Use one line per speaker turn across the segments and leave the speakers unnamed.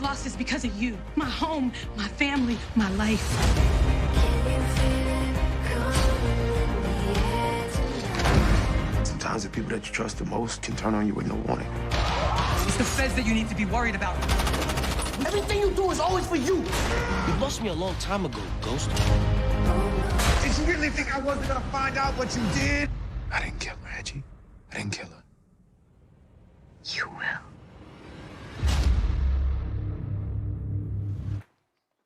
lost is because of you. My home, my family, my life.
Sometimes the people that you trust the most can turn on you with no warning.
It's the feds that you need to be worried about.
Everything you do is always for you.
You lost me a long time ago, Ghost.
Did you really think I wasn't gonna find out what you did? I didn't kill her, Reggie. I didn't kill her. You will.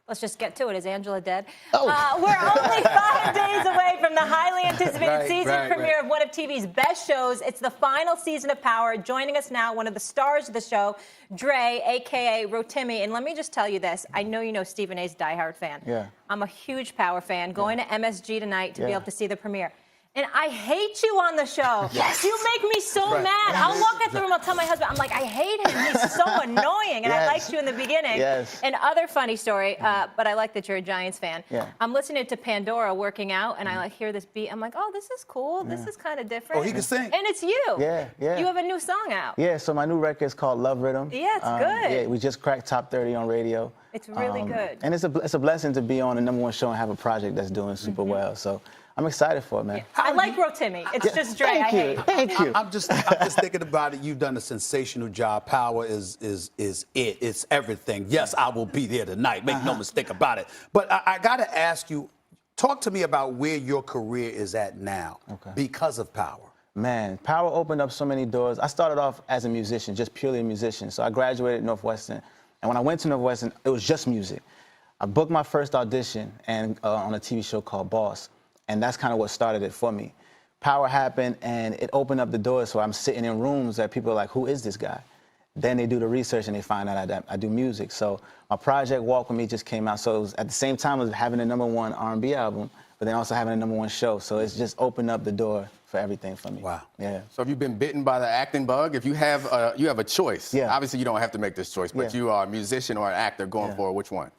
Let's just get to it. Is Angela dead?
Oh.
We're only 5 days away from the highly anticipated season premiere of one of TV's best shows. It's the final season of Power. Joining us now, one of the stars of the show, Dre, a.k.a. Rotimi. And let me just tell you this. I know you know Stephen A's diehard fan.
Yeah.
I'm a huge Power fan. Going to MSG tonight to be able to see the premiere. And I hate you on the show.
Yes.
You make me so mad. I'll walk out the room, I'll tell my husband, I'm like, I hate him. He's so annoying. And I liked you in the beginning.
Yes.
And other funny story, but I like that you're a Giants fan.
Yeah.
I'm listening to Pandora working out, and I like hear this beat. I'm like, oh, this is cool. This is kind of different.
Oh, he can sing.
And it's you.
Yeah, yeah.
You have a new song out.
Yeah, so my new record is called Love Rhythm.
Yeah, it's good.
Yeah, we just cracked top 30 on radio.
It's really good.
And it's a blessing to be on the #1 show and have a project that's doing super well. So I'm excited for it, man.
Yeah. I like Rotimi. It's just Dre. I hate him.
Thank you.
I'm just thinking about it. You've done a sensational job. Power is it. It's everything. Yes, I will be there tonight. Make no mistake about it. But I got to ask you, talk to me about where your career is at now because of Power.
Man, Power opened up so many doors. I started off as a musician, just purely a musician. So I graduated Northwestern. And when I went to Northwestern, it was just music. I booked my first audition and on a TV show called Boss. And that's kind of what started it for me. Power happened, and it opened up the doors. So I'm sitting in rooms that people are like, who is this guy? Then they do the research, and they find out I do music. So my project, Walk With Me, just came out. So it was at the same time as having a #1 R&B album, but then also having a #1 show. So it's just opened up the door for everything for me.
Wow.
Yeah.
So have you been bitten by the acting bug? If you have a choice,
Yeah.
obviously you don't have to make this choice, but you are a musician or an actor going for which one?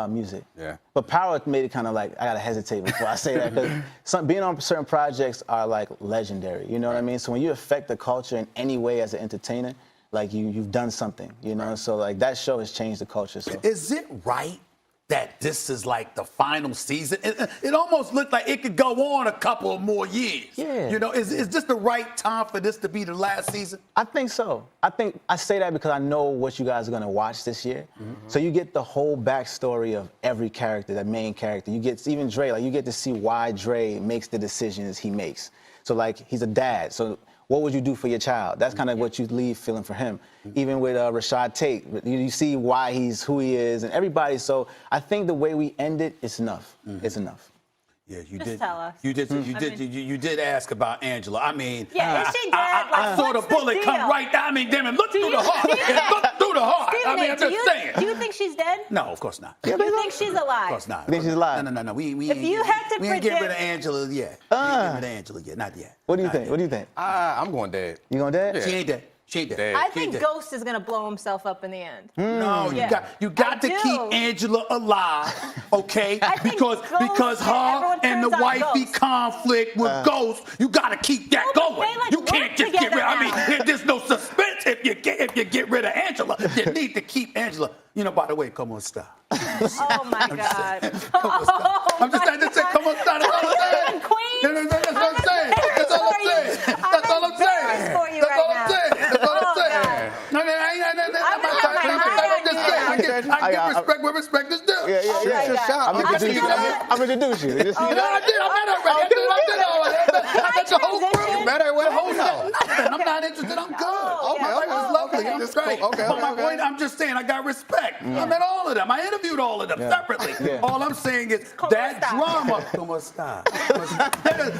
Music.
Yeah.
But Power made it kind of like, I gotta hesitate before I say that, because being on certain projects are like legendary, you know what I mean? So when you affect the culture in any way as an entertainer, like you've done something, you know? So like that show has changed the culture. So.
Is it right that this is like the final season? It almost looked like it could go on a couple of more years.
Yeah.
You know, is this the right time for this to be the last season?
I think so. I say that because I know what you guys are gonna watch this year. So you get the whole backstory of every character, the main character. You get, even Dre, like you get to see why Dre makes the decisions he makes. So like, he's a dad, so what would you do for your child? That's kind of what you leave feeling for him. Even with Rashad Tate, you see why he's who he is and everybody. So I think the way we end it, it's enough. It's enough.
Yeah, you
Just
did.
tell us.
You did ask about Angela. I mean,
Yeah, is she dead?
I saw the
what's the
bullet come
deal?
right down. I mean, damn it, look through the heart. Look through the heart. I mean, I'm just saying.
Do you think she's dead?
No, of course not.
You think she's alive?
Of course not.
You think she's alive?
No. We
If you had to
we ain't get rid of
predict-
Angela yet. We ain't get rid of Angela yet. Not yet.
What do you think? What do you think?
I'm going dead.
You going dead?
Yeah.
She ain't dead. She ain't dead.
I
She ain't
think
dead.
Ghost is gonna blow himself up in the end.
No, you got to
I
keep
do.
Angela alive, okay?
I think
because
Ghost,
her
everyone
and the
turns on
wifey
Ghost.
conflict with Ghost, you got to keep that
No, but
going.
they, like,
You
work
can't just get
together
rid. I
now.
mean, there's no suspense if you get rid of Angela. You need to keep Angela. You know, by the way, come on, stop.
Oh my God!
I'm just saying, come on, stop. That's all I'm saying.
Queen.
That's what I'm saying. That's all I'm saying. That's all I'm saying.
for you
That's
right
all I'm
now.
saying. That's all I'm
Oh,
saying.
God.
No, I'm just saying. I give respect where respect is due.
I'm introduce you.
I did. I met already. I met the whole crew.
Met her with a whole house.
I'm not interested. I'm good.
Oh,
My
yeah.
wife is lovely. I'm straight.
Okay,
But my
okay.
point, I'm just saying, I got respect. I met all of them. I interviewed all of them separately.
Yeah.
All I'm saying is that drama.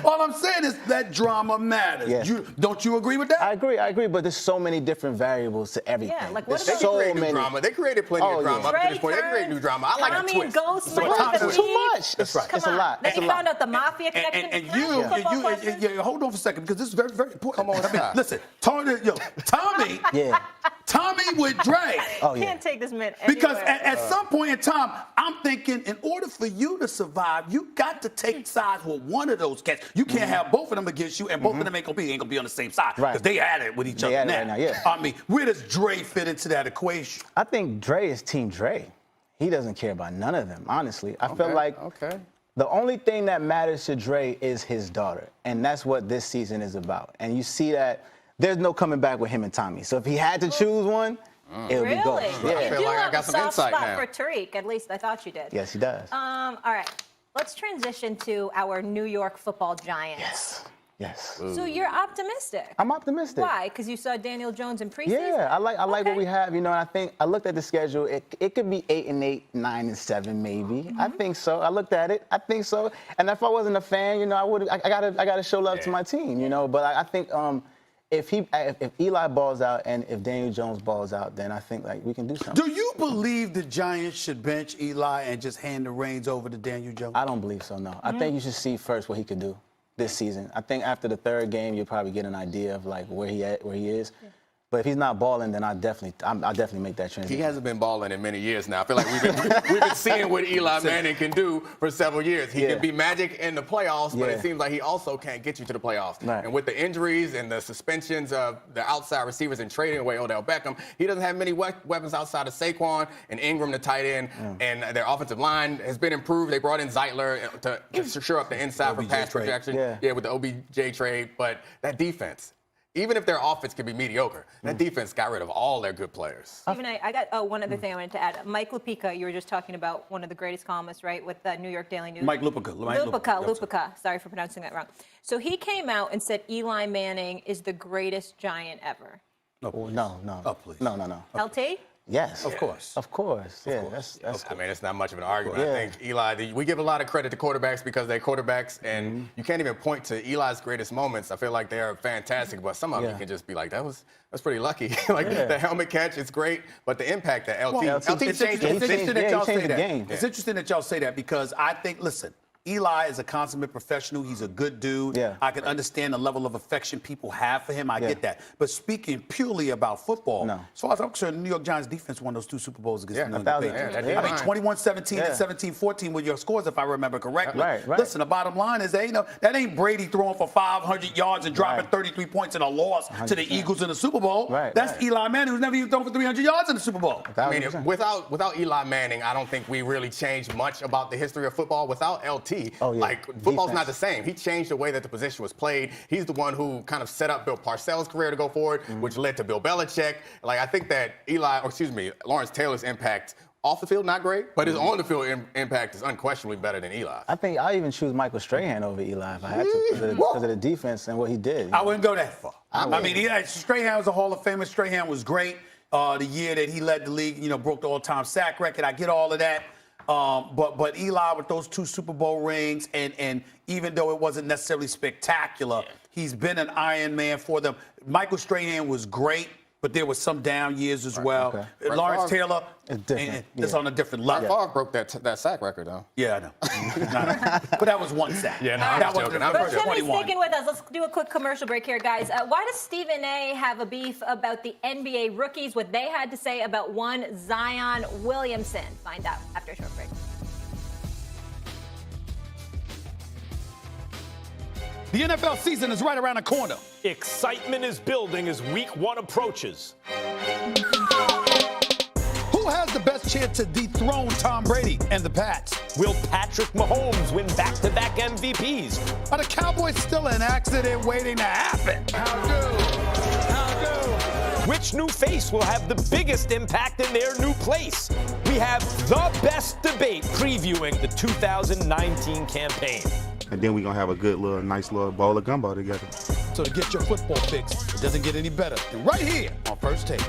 All I'm saying is that drama matters.
Yeah.
Don't you agree with that?
I agree, but there's so many different variables to everything.
Yeah, like, what
There's
about-
so
They create new
many.
drama. They created plenty of drama up to this point. They create new drama. I like a
Tommy and
twist.
Ghost might
Tommy-
have to
Too
leave.
much.
That's right.
It's a lot.
Then
It's a
you
lot.
found out the mafia connection.
And
Can I ask a football question?
hold on for a second because this is very, very important.
Come on, stop.
Listen, Tommy,
Yeah.
Tommy with Dre.
Oh, yeah. Can't take this man
Because
anywhere.
at some point in time, I'm thinking, in order for you to survive, you got to take sides with one of those cats. You can't have both of them against you, and both of them ain't gonna be on the same side.
Right.
Because they at it with each other now.
Right now, yeah.
I mean, where does Dre fit into that equation?
I think Dre is Team Dre. He doesn't care about none of them, honestly. I feel like the only thing that matters to Dre is his daughter, and that's what this season is about. And you see that there's no coming back with him and Tommy. So if he had to choose one, it would be gold.
Yeah.
I feel like I got some insight now.
For Tariq, at least I thought you did.
Yes, he does.
All right, let's transition to our New York football Giants.
Yes. Yes.
So you're optimistic.
I'm optimistic.
Why? Because you saw Daniel Jones in preseason?
Yeah, I like what we have. You know, I think I looked at the schedule. It could be 8-8, 9-7, maybe. I think so. I looked at it. I think so. And if I wasn't a fan, you know, I gotta show love to my team. You know, but I think if Eli balls out and if Daniel Jones balls out, then I think like we can do something.
Do you believe the Giants should bench Eli and just hand the reins over to Daniel Jones?
I don't believe so. No. I think you should see first what he could do this season. I think after the third game, you'll probably get an idea of like where he is. Yeah. But if he's not balling, then I'll definitely make that transition.
He hasn't been balling in many years now. I feel like we've been seeing what Eli Manning can do for several years. He can be magic in the playoffs, but it seems like he also can't get you to the playoffs. Right. And with the injuries and the suspensions of the outside receivers and trading away Odell Beckham, he doesn't have many weapons outside of Saquon and Ingram, the tight end, and their offensive line has been improved. They brought in Zeitler to shore up the inside for pass protection. Yeah, with the OBJ trade. But that defense, even if their offense can be mediocre, that defense got rid of all their good players.
Stephen A., I got one other thing I wanted to add. Mike Lupica, you were just talking about one of the greatest columnists, right, with the New York Daily News.
Mike Lupica.
Lupica. Sorry for pronouncing that wrong. So he came out and said Eli Manning is the greatest Giant ever.
No, please.
No.
Oh, please.
No.
LT?
Yes.
Of course.
Of course. Yeah, that's
I mean, it's not much of an argument. I think Eli, we give a lot of credit to quarterbacks because they're quarterbacks, and you can't even point to Eli's greatest moments. I feel like they're fantastic, but some of them you can just be like, that's pretty lucky. Like the helmet catch, it's great, but the impact that LT changed
the game. It's interesting that y'all say that because I think, listen, Eli is a consummate professional. He's a good dude. Yeah. I can understand the level of affection people have for him. I get that. But speaking purely about football, as far as I'm concerned, the New York Giants defense won those 2 Super Bowls against the New England Patriots. I mean, 21-17 and 17-14 were your scores, if I remember correctly. Right. Listen, the bottom line is that ain't Brady throwing for 500 yards and dropping 33 points in a loss 100%. To the Eagles in the Super Bowl. That's Eli Manning, who's never even thrown for 300 yards in the Super Bowl.
I mean, without Eli Manning, I don't think we really changed much about the history of football. Without LT, like football's not the same. He changed the way that the position was played. He's the one who kind of set up Bill Parcells' career to go forward, which led to Bill Belichick. Like, I think that Lawrence Taylor's impact off the field, not great, but his on the field impact is unquestionably better than Eli.
I think I even choose Michael Strahan over Eli if I had to because of the defense and what he did.
I wouldn't go that far. I mean, Strahan was a Hall of Famer. Strahan was great. The year that he led the league, broke the all-time sack record. I get all of that. But Eli with those 2 Super Bowl rings, and even though it wasn't necessarily spectacular, he's been an Iron Man for them. Michael Strahan was great, but there was some down years as well. Okay. Lawrence Taylor, it's on a different level.
Favre broke that sack record, though.
Yeah, I know. But that was 1 sack.
Yeah, no, that was joking.
But Timmy's sticking with us. Let's do a quick commercial break here, guys. Why does Stephen A. have a beef about the NBA rookies, what they had to say about one Zion Williamson? Find out after a short break.
The NFL season is right around the corner.
Excitement is building as Week 1 approaches.
Who has the best chance to dethrone Tom Brady and the Pats?
Will Patrick Mahomes win back-to-back MVPs?
Are the Cowboys still an accident waiting to happen? How do?
Which new face will have the biggest impact in their new place? We have the best debate previewing the 2019 campaign.
And then we're going to have a nice little bowl of gumbo together.
So to get your football fix, it doesn't get any better than right here on First Take.